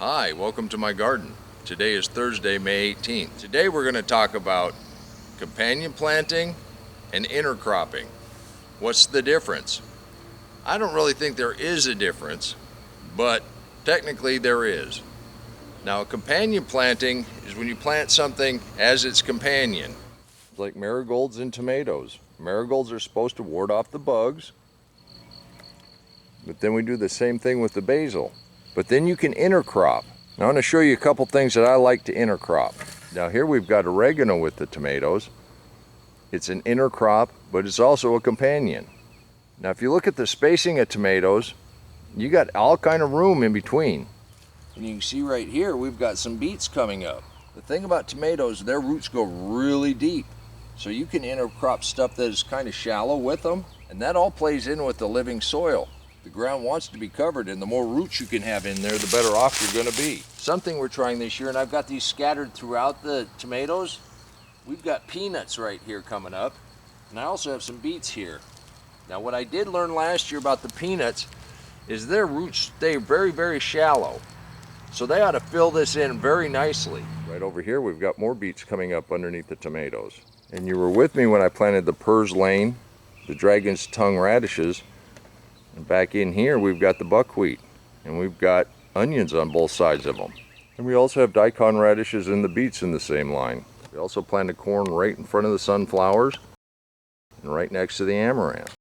Hi, welcome to my garden. Today is Thursday, May 18th. Today we're going to talk about companion planting and intercropping. What's the difference? I don't really think there is a difference, but technically there is. Now, companion planting is when you plant something as its companion, like marigolds and tomatoes. Marigolds are supposed to ward off the bugs, but then we do the same thing with the basil. But then you can intercrop. Now I'm going to show you a couple things that I like to intercrop. Now here we've got oregano with the tomatoes. It's an intercrop, but it's also a companion. Now if you look at the spacing of tomatoes, you got all kind of room in between. And you can see right here we've got some beets coming up. The thing about tomatoes, their roots go really deep. So you can intercrop stuff that is kind of shallow with them, and that all plays in with the living soil. The ground wants to be covered, and the more roots you can have in there, the better off you're going to be. Something we're trying this year, and I've got these scattered throughout the tomatoes. We've got peanuts right here coming up, and I also have some beets here. Now what I did learn last year about the peanuts is their roots stay very, very shallow. So they ought to fill this in very nicely. Right over here we've got more beets coming up underneath the tomatoes. And you were with me when I planted the purslane, the dragon's tongue radishes, and back in here we've got the buckwheat, and we've got onions on both sides of them. And we also have daikon radishes and the beets in the same line. We also planted corn right in front of the sunflowers and right next to the amaranth.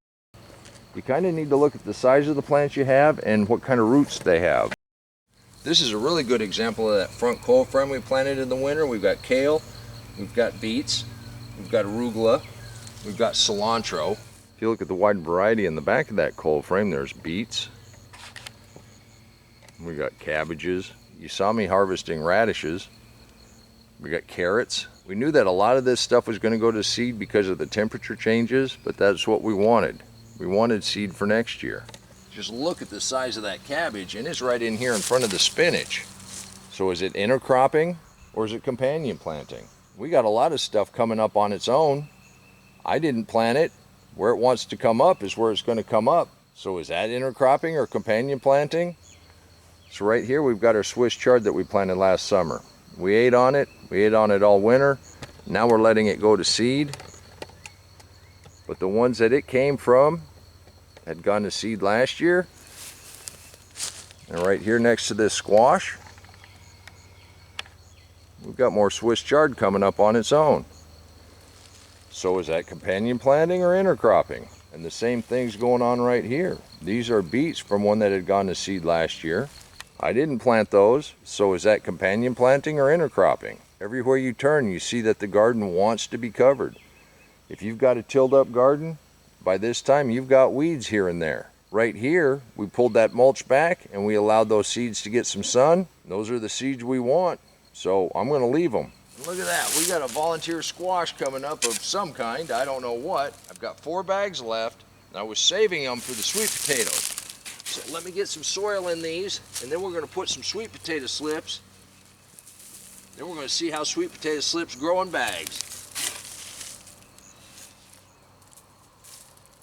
You kind of need to look at the size of the plants you have and what kind of roots they have. This is a really good example of that front cold frame we planted in the winter. We've got kale, we've got beets, we've got arugula, we've got cilantro. If you look at the wide variety in the back of that cold frame, there's beets. We got cabbages. You saw me harvesting radishes. We got carrots. We knew that a lot of this stuff was going to go to seed because of the temperature changes, but that's what we wanted. We wanted seed for next year. Just look at the size of that cabbage, and it's right in here in front of the spinach. So is it intercropping or is it companion planting? We got a lot of stuff coming up on its own. I didn't plant it. Where it wants to come up is where it's going to come up. So is that intercropping or companion planting? So right here we've got our Swiss chard that we planted last summer. We ate on it all winter. Now we're letting it go to seed. But the ones that it came from had gone to seed last year. And right here next to this squash, we've got more Swiss chard coming up on its own. So is that companion planting or intercropping? And the same thing's going on right here. These are beets from one that had gone to seed last year. I didn't plant those, so is that companion planting or intercropping? Everywhere you turn, you see that the garden wants to be covered. If you've got a tilled up garden, by this time you've got weeds here and there. Right here, we pulled that mulch back and we allowed those seeds to get some sun. Those are the seeds we want, so I'm going to leave them. Look at that, we got a volunteer squash coming up of some kind, I don't know what. I've got 4 bags left, and I was saving them for the sweet potatoes. So let me get some soil in these, and then we're going to put some sweet potato slips. Then we're going to see how sweet potato slips grow in bags.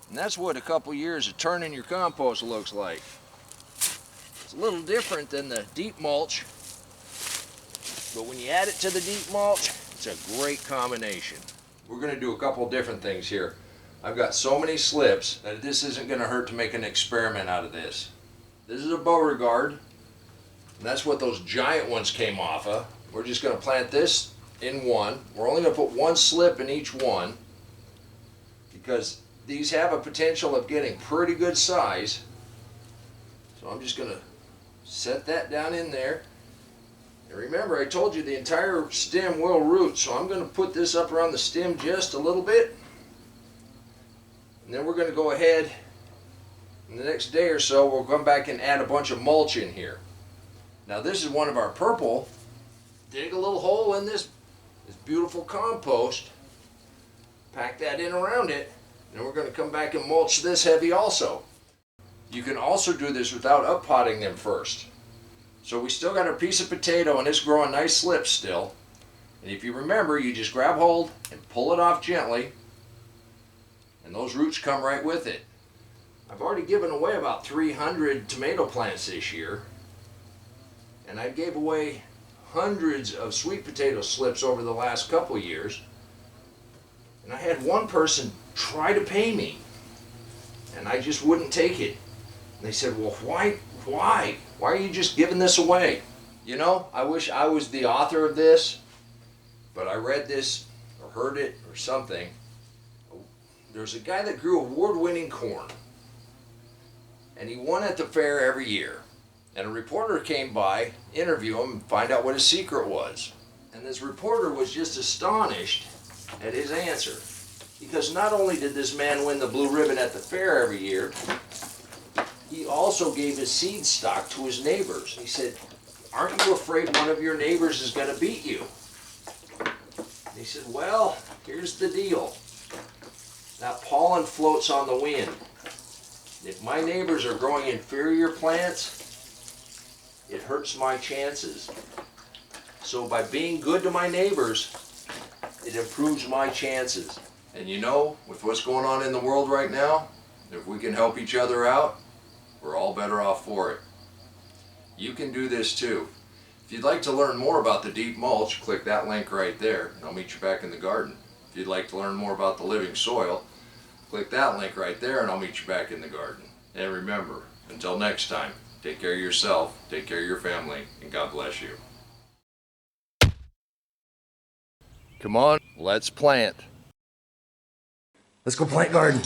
And that's what a couple years of turning your compost looks like. It's a little different than the deep mulch. But when you add it to the deep mulch, it's a great combination. We're going to do a couple different things here. I've got so many slips that this isn't going to hurt to make an experiment out of this. This is a Beauregard, and that's what those giant ones came off of. We're just going to plant this in one. We're only going to put 1 slip in each one because these have a potential of getting pretty good size. So I'm just going to set that down in there. And remember, I told you the entire stem will root, so I'm going to put this up around the stem just a little bit. And then we're going to go ahead, in the next day or so, we'll come back and add a bunch of mulch in here. Now this is one of our purple. Dig a little hole in this beautiful compost, pack that in around it, and we're going to come back and mulch this heavy also. You can also do this without uppotting them first. So we still got our piece of potato and it's growing nice slips still. And if you remember, you just grab hold and pull it off gently, and those roots come right with it. I've already given away about 300 tomato plants this year. and I gave away hundreds of sweet potato slips over the last couple years. And I had one person try to pay me, and I just wouldn't take it. And they said, well, why are you just giving this away? You know, I wish I was the author of this, but I read this or heard it or something. There's a guy that grew award-winning corn, and he won at the fair every year. And a reporter came by, interview him, and find out what his secret was. And this reporter was just astonished at his answer. Because not only did this man win the blue ribbon at the fair every year, he also gave his seed stock to his neighbors. He said, aren't you afraid one of your neighbors is going to beat you? And he said, well, here's the deal. That pollen floats on the wind. If my neighbors are growing inferior plants, it hurts my chances. So by being good to my neighbors, it improves my chances. And you know, with what's going on in the world right now, if we can help each other out, we're all better off for it. You can do this too. If you'd like to learn more about the deep mulch, click that link right there, and I'll meet you back in the garden. If you'd like to learn more about the living soil, click that link right there, and I'll meet you back in the garden. And remember, until next time, take care of yourself, take care of your family, and God bless you. Come on, let's plant. Let's go plant garden.